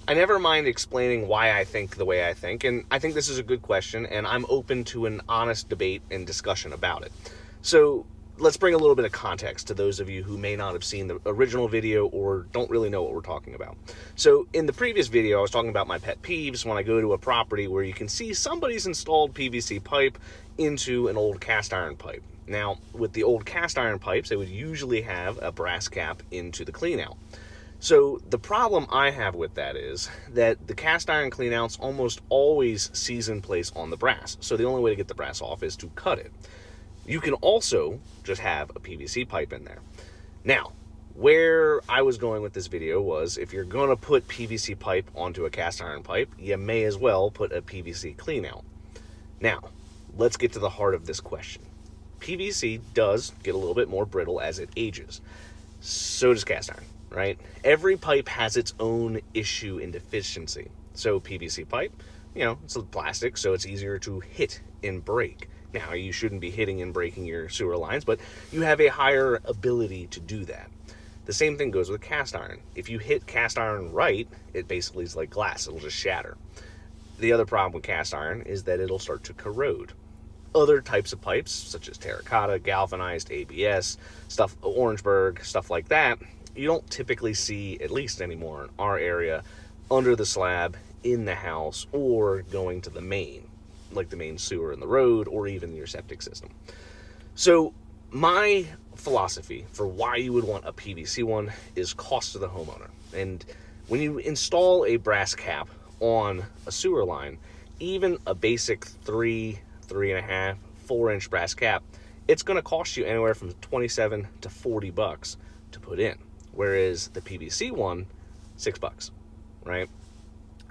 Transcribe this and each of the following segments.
I never mind explaining why I think the way I think, and I think this is a good question, and I'm open to an honest debate and discussion about it. So let's bring a little bit of context to those of you who may not have seen the original video or don't really know what we're talking about. So in the previous video, I was talking about my pet peeves when I go to a property where you can see somebody's installed PVC pipe into an old cast iron pipe. Now, with the old cast iron pipes, they would usually have a brass cap into the cleanout. So the problem I have with that is that the cast iron cleanouts almost always season place on the brass. So the only way to get the brass off is to cut it. You can also just have a PVC pipe in there. Now, where I was going with this video was, if you're going to put PVC pipe onto a cast iron pipe, you may as well put a PVC cleanout. Now, let's get to the heart of this question. PVC does get a little bit more brittle as it ages. So does cast iron, right? Every pipe has its own issue and deficiency. So PVC pipe, it's plastic, so it's easier to hit and break. Now, you shouldn't be hitting and breaking your sewer lines, but you have a higher ability to do that. The same thing goes with cast iron. If you hit cast iron right, it basically is like glass. It'll just shatter. The other problem with cast iron is that it'll start to corrode. Other types of pipes, such as terracotta, galvanized, ABS, Orangeburg, stuff like that, you don't typically see, at least anymore in our area, under the slab, in the house, or going to the main, like the main sewer in the road, or even your septic system. So my philosophy for why you would want a PVC one is cost to the homeowner. And when you install a brass cap on a sewer line, even a basic 3.5, 4-inch brass cap, it's going to cost you anywhere from $27 to $40 to put in. Whereas the PVC one, $6, right?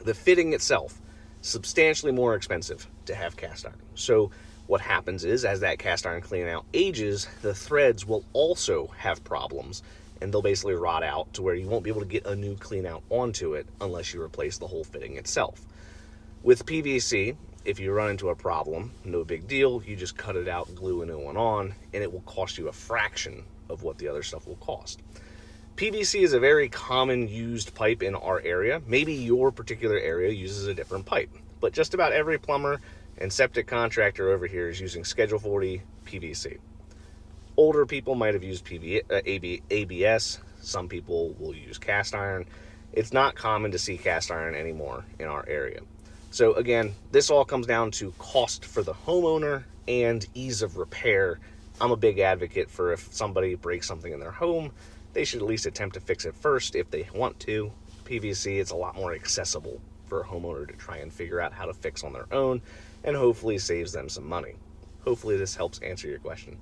The fitting itself, substantially more expensive to have cast iron. So what happens is, as that cast iron cleanout ages, the threads will also have problems, and they'll basically rot out to where you won't be able to get a new cleanout onto it unless you replace the whole fitting itself. With PVC, if you run into a problem, no big deal. You just cut it out, glue a new one on, and it will cost you a fraction of what the other stuff will cost. PVC is a very common used pipe in our area. Maybe your particular area uses a different pipe, but just about every plumber and septic contractor over here is using Schedule 40 PVC. Older people might have used ABS. Some people will use cast iron. It's not common to see cast iron anymore in our area. So again, this all comes down to cost for the homeowner and ease of repair. I'm a big advocate for, if somebody breaks something in their home, they should at least attempt to fix it first if they want to. PVC, it's a lot more accessible for a homeowner to try and figure out how to fix on their own, and hopefully saves them some money. Hopefully this helps answer your question.